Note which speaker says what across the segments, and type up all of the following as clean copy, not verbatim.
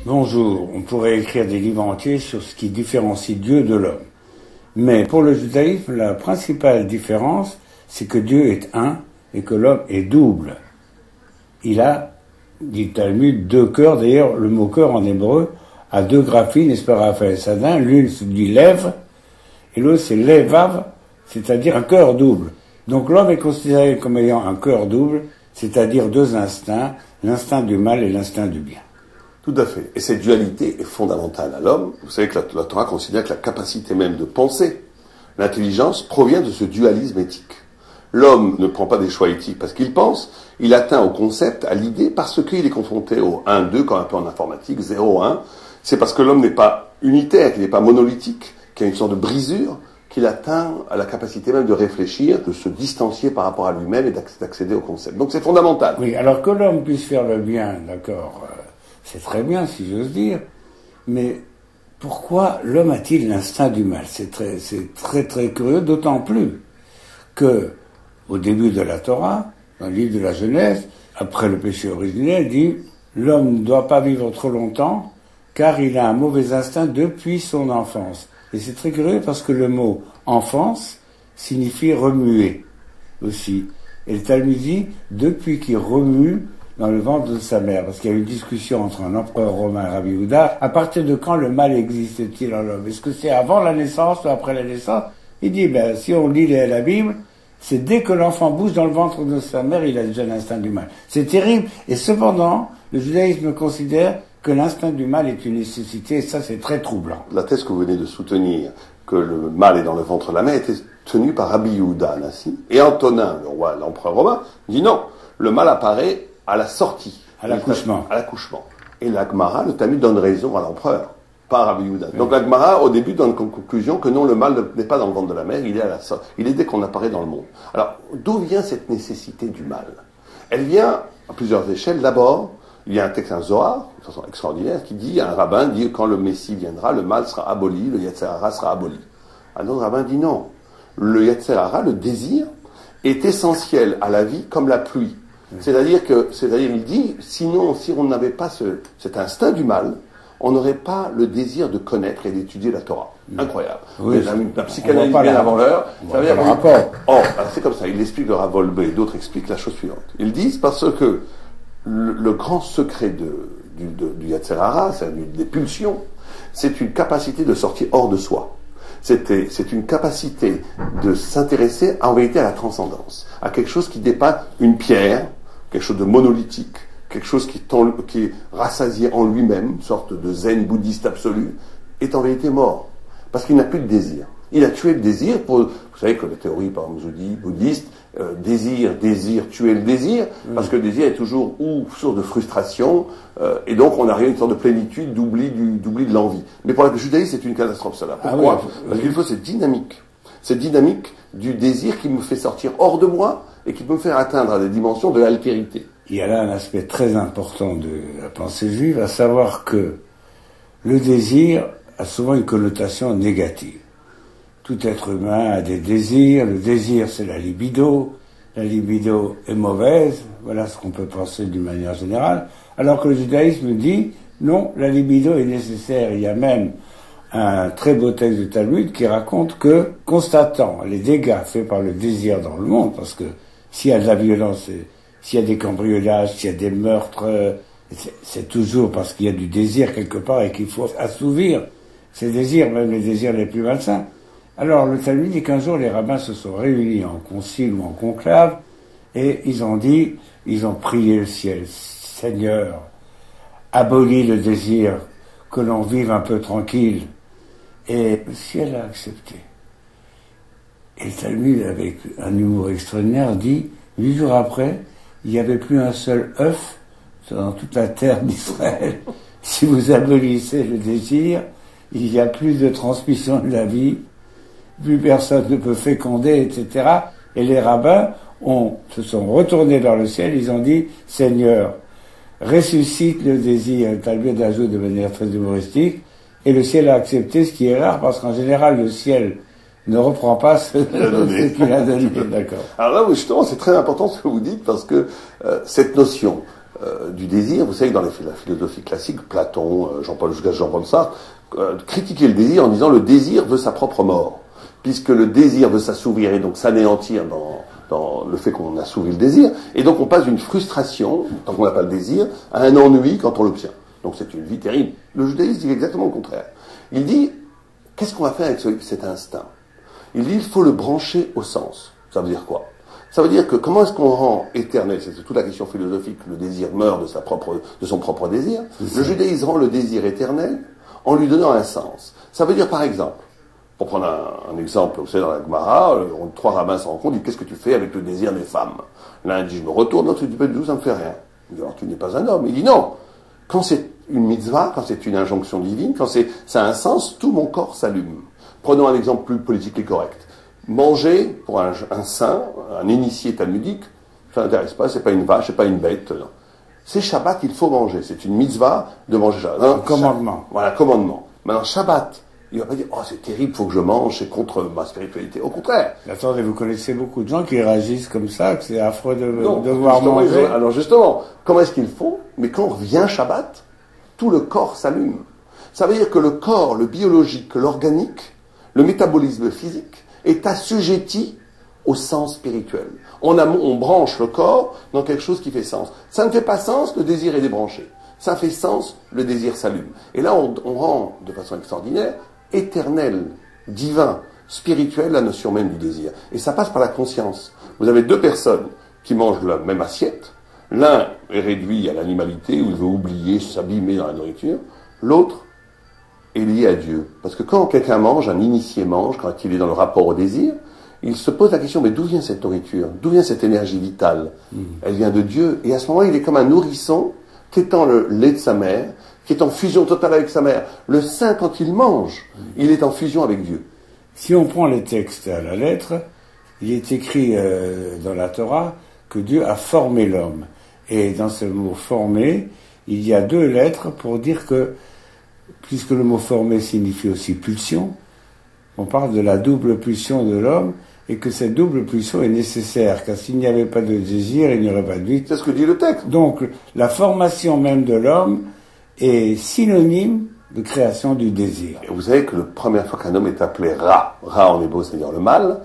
Speaker 1: Bonjour, on pourrait écrire des livres entiers sur ce qui différencie Dieu de l'homme. Mais pour le judaïsme, la principale différence, c'est que Dieu est un et que l'homme est double. Il a, dit Talmud, deux cœurs. D'ailleurs, le mot cœur en hébreu a deux graphies, n'est-ce pas, Raphaël Sadin? L'une se dit lève et l'autre c'est levav, c'est-à-dire un cœur double. Donc l'homme est considéré comme ayant un cœur double, c'est-à-dire deux instincts, l'instinct du mal et l'instinct du bien.
Speaker 2: Tout à fait. Et cette dualité est fondamentale à l'homme. Vous savez que la Torah considère que la capacité même de penser, l'intelligence, provient de ce dualisme éthique. L'homme ne prend pas des choix éthiques parce qu'il pense, il atteint au concept, à l'idée, parce qu'il est confronté au 1-2, comme un peu en informatique, 0-1. C'est parce que l'homme n'est pas unitaire, qu'il n'est pas monolithique, qu'il y a une sorte de brisure, qu'il atteint à la capacité même de réfléchir, de se distancier par rapport à lui-même et d'accéder au concept. Donc c'est fondamental.
Speaker 1: Oui, alors que l'homme puisse faire le bien, d'accord, c'est très bien, si j'ose dire, mais pourquoi l'homme a-t-il l'instinct du mal? C'est très curieux, d'autant plus que, au début de la Torah, dans le livre de la Genèse, après le péché originel, il dit « L'homme ne doit pas vivre trop longtemps, car il a un mauvais instinct depuis son enfance. » Et c'est très curieux parce que le mot « enfance » signifie « remuer » aussi. Et le Talmud dit « depuis qu'il remue dans le ventre de sa mère », parce qu'il y a eu une discussion entre un empereur romain et Rabbi Yehuda. À partir de quand le mal existe-t-il en l'homme? Est-ce que c'est avant la naissance ou après la naissance? Il dit, si on lit la Bible, c'est dès que l'enfant bouge dans le ventre de sa mère, il a déjà l'instinct du mal. C'est terrible. Et cependant, le judaïsme considère que l'instinct du mal est une nécessité, et ça c'est très troublant.
Speaker 2: La thèse que vous venez de soutenir, que le mal est dans le ventre de la mère, était tenue par Rabbi Yehuda Anassi. Et Antonin, le roi, l'empereur romain, dit non, le mal apparaît à la sortie.
Speaker 1: À l'accouchement.
Speaker 2: À l'accouchement. Et la Gemara, le Talmud, donne raison à l'empereur, pas à Rabbi Yehuda. Oui. Donc la Gemara, au début, donne comme conclusion que non, le mal n'est pas dans le ventre de la mère, il est à la sortie. Il est dès qu'on apparaît dans le monde. Alors, d'où vient cette nécessité du mal? Elle vient à plusieurs échelles. D'abord, il y a un texte, un Zohar, de façon extraordinaire, qui dit, un rabbin dit, quand le Messie viendra, le mal sera aboli, le Yetzer Hara sera aboli. Un autre rabbin dit non. Le Yetzer Hara, le désir, est essentiel à la vie comme la pluie. C'est-à-dire, il dit, sinon, si on n'avait pas cet instinct du mal, on n'aurait pas le désir de connaître et d'étudier la Torah. Incroyable.
Speaker 1: Oui,
Speaker 2: la psychanalyse bien avant l'heure. Ça veut dire c'est comme ça. Il explique le Rav Wolbe, d'autres expliquent la chose suivante. Ils disent parce que le grand secret du Yetzer Hara, c'est-à-dire des pulsions, c'est une capacité de sortir hors de soi. C'est une capacité de s'intéresser en vérité à la transcendance, à quelque chose qui dépasse une pierre, quelque chose de monolithique, quelque chose qui est rassasié en lui-même, une sorte de zen bouddhiste absolu, est en vérité mort, parce qu'il n'a plus de désir. Il a tué le désir vous savez que la théorie, par exemple, bouddhiste, désir, tuer le désir, parce que le désir est toujours source de frustration, et donc on arrive à une sorte de plénitude, d'oubli de l'envie. Mais pour le judaïsme, c'est une catastrophe, cela. Pourquoi? Parce qu'il faut cette dynamique du désir qui me fait sortir hors de moi, et qui peut me faire atteindre à des dimensions de l'altérité.
Speaker 1: Il y a là un aspect très important de la pensée juive, à savoir que le désir a souvent une connotation négative. Tout être humain a des désirs, le désir c'est la libido est mauvaise, voilà ce qu'on peut penser d'une manière générale, alors que le judaïsme dit non, la libido est nécessaire. Il y a même un très beau texte du Talmud qui raconte que, constatant les dégâts faits par le désir dans le monde, parce que s'il y a de la violence, s'il y a des cambriolages, s'il y a des meurtres, c'est toujours parce qu'il y a du désir quelque part et qu'il faut assouvir ces désirs, même les désirs les plus malsains. Alors le Talmud dit qu'un jour les rabbins se sont réunis en concile ou en conclave et ils ont prié le ciel, Seigneur, abolis le désir, que l'on vive un peu tranquille. Et le ciel a accepté. Et le Talmud, avec un humour extraordinaire, dit, 8 jours après, il n'y avait plus un seul œuf dans toute la terre d'Israël. Si vous abolissez le désir, il n'y a plus de transmission de la vie, plus personne ne peut féconder, etc. Et les rabbins se sont retournés vers le ciel, ils ont dit, Seigneur, ressuscite le désir. Le Talmud ajoute de manière très humoristique, et le ciel a accepté, ce qui est rare, parce qu'en général, le ciel ne reprend pas ce qu'il a donné. D'accord.
Speaker 2: Alors là, justement, c'est très important ce que vous dites, parce que cette notion du désir. Vous savez que dans la philosophie classique, Platon, Jean-Paul Sartre, critiquaient le désir en disant le désir veut sa propre mort, puisque le désir veut s'assouvir et donc s'anéantir dans le fait qu'on assouvit le désir, et donc on passe d'une frustration, tant qu'on n'a pas le désir, à un ennui quand on l'obtient. Donc c'est une vie terrible. Le judaïsme dit exactement le contraire. Il dit, qu'est-ce qu'on va faire avec cet instinct? Il dit, il faut le brancher au sens. Ça veut dire quoi? Ça veut dire que comment est-ce qu'on rend éternel, c'est toute la question philosophique, le désir meurt de son propre désir. Le judaïsme rend le désir éternel en lui donnant un sens. Ça veut dire par exemple, pour prendre un exemple, vous savez, dans la Gemara, trois rabbins se rencontrent, disent qu'est-ce que tu fais avec le désir des femmes? L'un dit je me retourne, l'autre dit pas du tout, ça me fait rien. Il dit alors tu n'es pas un homme. Il dit non, quand c'est une mitzvah, quand c'est une injonction divine, quand ça a un sens, tout mon corps s'allume. Prenons un exemple plus politique et correct. Manger, pour un saint, un initié talmudique, ça n'intéresse pas, c'est pas une vache, c'est pas une bête. Non. C'est Shabbat, il faut manger. C'est une mitzvah de manger Shabbat.
Speaker 1: Un commandement.
Speaker 2: Voilà, commandement. Maintenant, Shabbat, il va pas dire, oh, c'est terrible, faut que je mange, c'est contre ma spiritualité. Au contraire.
Speaker 1: Attendez, vous connaissez beaucoup de gens qui réagissent comme ça, que c'est affreux de devoir manger.
Speaker 2: Alors justement, comment est-ce qu'il faut? Mais quand vient Shabbat, tout le corps s'allume. Ça veut dire que le corps, le biologique, l'organique, le métabolisme physique, est assujetti au sens spirituel. On branche le corps dans quelque chose qui fait sens. Ça ne fait pas sens, le désir est débranché. Ça fait sens, le désir s'allume. Et là, on rend de façon extraordinaire, éternel, divin, spirituel, la notion même du désir. Et ça passe par la conscience. Vous avez deux personnes qui mangent la même assiette. L'un est réduit à l'animalité, où il veut oublier, s'abîmer dans la nourriture. L'autre est lié à Dieu. Parce que quand quelqu'un mange, un initié mange, quand il est dans le rapport au désir, il se pose la question, mais d'où vient cette nourriture? D'où vient cette énergie vitale? Elle vient de Dieu. Et à ce moment-là, il est comme un nourrisson qui étend le lait de sa mère, qui est en fusion totale avec sa mère. Le saint, quand il mange, il est en fusion avec Dieu.
Speaker 1: Si on prend les textes à la lettre, il est écrit dans la Torah que Dieu a formé l'homme. Et dans ce mot « formé », il y a deux lettres pour dire que, puisque le mot « formé » signifie aussi pulsion, on parle de la double pulsion de l'homme, et que cette double pulsion est nécessaire, car s'il n'y avait pas de désir, il n'y aurait pas de vie.
Speaker 2: C'est ce que dit le texte.
Speaker 1: Donc, la formation même de l'homme est synonyme de création du désir.
Speaker 2: Et vous savez que la première fois qu'un homme est appelé Ra, Ra en hébreu, c'est-à-dire le mal,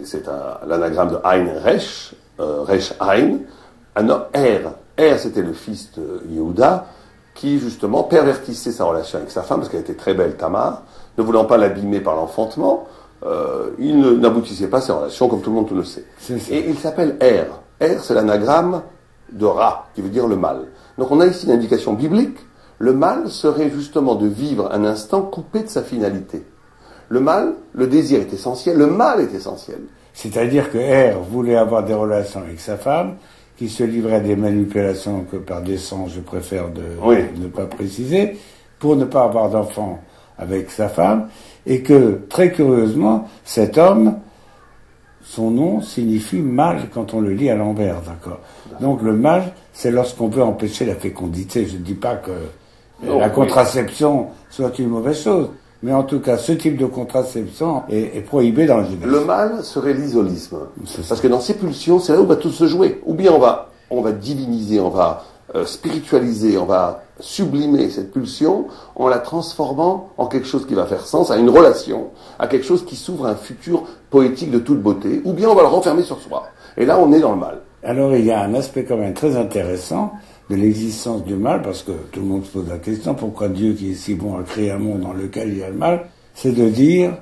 Speaker 2: c'est l'anagramme de Ain Resh, Resh Ain, un homme, Er, c'était le fils de Yehuda, qui justement pervertissait sa relation avec sa femme, parce qu'elle était très belle, Tamar, ne voulant pas l'abîmer par l'enfantement, il n'aboutissait pas à ses relations, comme tout le monde le sait. Et il s'appelle Er. Er, c'est l'anagramme de Ra, qui veut dire le mal. Donc on a ici une indication biblique. Le mal serait justement de vivre un instant coupé de sa finalité. Le mal, le désir est essentiel, le mal est essentiel.
Speaker 1: C'est-à-dire que Er voulait avoir des relations avec sa femme, qui se livrait à des manipulations que par décence je préfère ne pas préciser, pour ne pas avoir d'enfant avec sa femme, et que, très curieusement, cet homme, son nom signifie mal quand on le lit à l'envers, d'accord? Donc le mal, c'est lorsqu'on veut empêcher la fécondité. Je ne dis pas que la contraception soit une mauvaise chose, mais en tout cas, ce type de contraception est prohibé dans le judaïsme.
Speaker 2: Le mal serait l'isolisme. Parce que dans ces pulsions, c'est là où va tout se jouer. Ou bien on va diviniser, on va spiritualiser, on va sublimer cette pulsion en la transformant en quelque chose qui va faire sens, à une relation, à quelque chose qui s'ouvre à un futur poétique de toute beauté, ou bien on va le renfermer sur soi. Et là, on est dans le mal.
Speaker 1: Alors, il y a un aspect quand même très intéressant de l'existence du mal, parce que tout le monde se pose la question, pourquoi Dieu, qui est si bon, a créé un monde dans lequel il y a le mal, c'est de dire,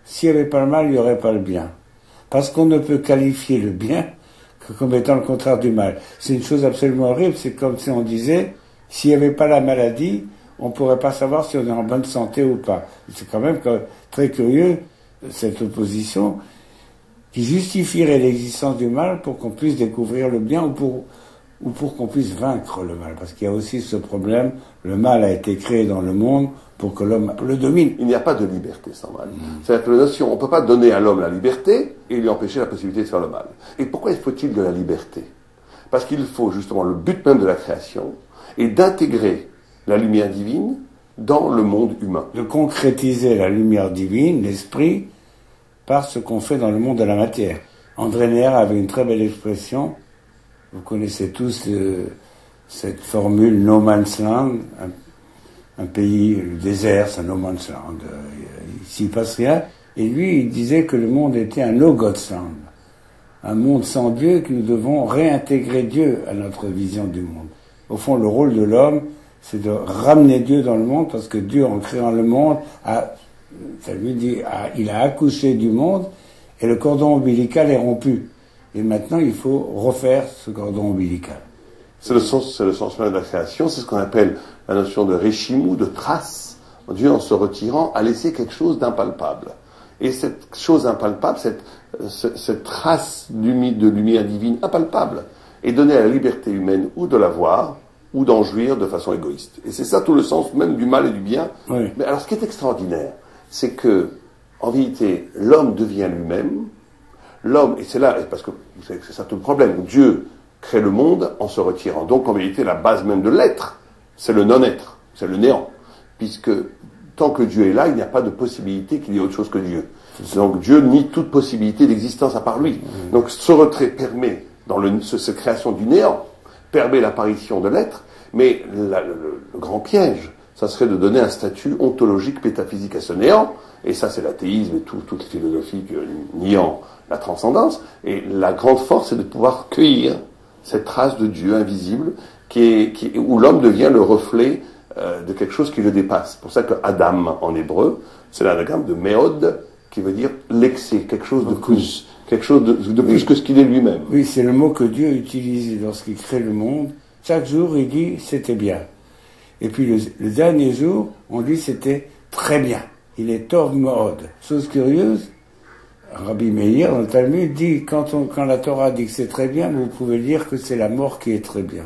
Speaker 1: s'il n'y avait pas le mal, il n'y aurait pas le bien. Parce qu'on ne peut qualifier le bien que comme étant le contraire du mal. C'est une chose absolument horrible, c'est comme si on disait, s'il n'y avait pas la maladie, on ne pourrait pas savoir si on est en bonne santé ou pas. C'est quand même très curieux, cette opposition, qui justifierait l'existence du mal pour qu'on puisse découvrir le bien ou pour qu'on puisse vaincre le mal. Parce qu'il y a aussi ce problème, le mal a été créé dans le monde pour que l'homme le domine.
Speaker 2: Il n'y a pas de liberté sans mal. C'est-à-dire que la notion, on ne peut pas donner à l'homme la liberté et lui empêcher la possibilité de faire le mal. Et pourquoi faut-il de la liberté? Parce qu'il faut justement, le but même de la création est d'intégrer la lumière divine dans le monde humain.
Speaker 1: De concrétiser la lumière divine, l'esprit, par ce qu'on fait dans le monde de la matière. André Neher avait une très belle expression, vous connaissez tous cette formule no man's land, un pays, le désert, c'est un no man's land, ici il ne passe rien. Et lui, il disait que le monde était un no God's land, un monde sans Dieu, et que nous devons réintégrer Dieu à notre vision du monde. Au fond, le rôle de l'homme, c'est de ramener Dieu dans le monde, parce que Dieu, en créant le monde, il a accouché du monde, et le cordon ombilical est rompu. Et maintenant, il faut refaire ce cordon ombilical.
Speaker 2: C'est le sens même de la création, c'est ce qu'on appelle la notion de réchimou, de trace. Dieu, en se retirant, a laissé quelque chose d'impalpable. Et cette chose impalpable, cette trace de lumière divine impalpable, est donnée à la liberté humaine ou de la voir, ou d'en jouir de façon égoïste. Et c'est ça tout le sens même du mal et du bien.
Speaker 1: Oui.
Speaker 2: Mais alors, ce qui est extraordinaire, c'est que, en vérité, l'homme devient lui-même. L'homme, et c'est là, parce que vous savez que c'est ça tout le problème, Dieu crée le monde en se retirant. Donc, en vérité, la base même de l'être, c'est le non-être, c'est le néant. Puisque, tant que Dieu est là, il n'y a pas de possibilité qu'il y ait autre chose que Dieu. Donc, Dieu nie toute possibilité d'existence à part lui. Donc, ce retrait permet, dans cette création du néant, permet l'apparition de l'être, mais le grand piège, ça serait de donner un statut ontologique, métaphysique à ce néant, et ça c'est l'athéisme et toutes les philosophies niant la transcendance, et la grande force c'est de pouvoir cueillir cette trace de Dieu invisible, où l'homme devient le reflet de quelque chose qui le dépasse. C'est pour ça que Adam en hébreu, c'est l'anagramme de Méod, qui veut dire l'excès, quelque chose de plus. Quelque chose de plus que ce qu'il est lui-même.
Speaker 1: Oui, c'est le mot que Dieu utilise lorsqu'il crée le monde. Chaque jour, il dit « c'était bien ». Et puis le dernier jour, on dit « c'était très bien ». Il est Tov Mo'od. Chose curieuse, Rabbi Meir, dans le Talmud, dit quand la Torah dit que c'est très bien, vous pouvez dire que c'est la mort qui est très bien.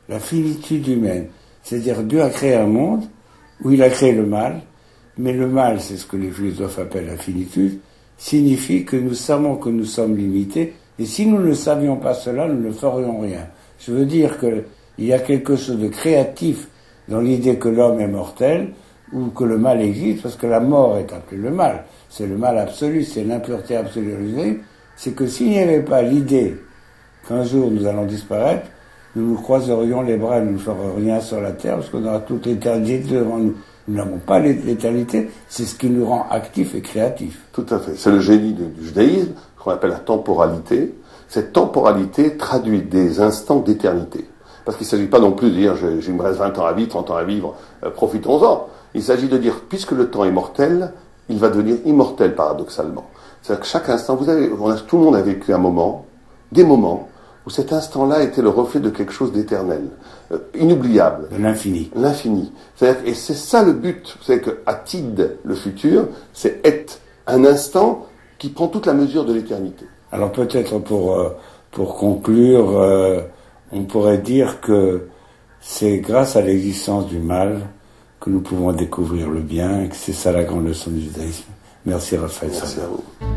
Speaker 1: La finitude humaine. C'est-à-dire Dieu a créé un monde où il a créé le mal, mais le mal, c'est ce que les philosophes appellent la finitude, signifie que nous savons que nous sommes limités, et si nous ne savions pas cela, nous ne ferions rien. Je veux dire qu'il y a quelque chose de créatif dans l'idée que l'homme est mortel, ou que le mal existe, parce que la mort est appelée le mal. C'est le mal absolu, c'est l'impureté absolue. C'est que s'il n'y avait pas l'idée qu'un jour nous allons disparaître, nous nous croiserions les bras et nous ne ferions rien sur la terre, parce qu'on aura toute l'éternité devant nous. Nous n'avons pas l'éternité, c'est ce qui nous rend actifs et créatifs.
Speaker 2: Tout à fait. C'est le génie du judaïsme, qu'on appelle la temporalité. Cette temporalité traduit des instants d'éternité. Parce qu'il ne s'agit pas non plus de dire, il me reste 20 ans à vivre, 30 ans à vivre, profitons-en. Il s'agit de dire, puisque le temps est mortel, il va devenir immortel paradoxalement. C'est-à-dire que chaque instant, tout le monde a vécu un moment, des moments, où cet instant-là était le reflet de quelque chose d'éternel, inoubliable.
Speaker 1: De l'infini.
Speaker 2: L'infini. C'est-à-dire, et c'est ça le but. C'est que Atid, le futur, c'est être un instant qui prend toute la mesure de l'éternité.
Speaker 1: Alors peut-être pour conclure, on pourrait dire que c'est grâce à l'existence du mal que nous pouvons découvrir le bien, et que c'est ça la grande leçon du judaïsme. Merci Raphaël.
Speaker 2: Merci à vous.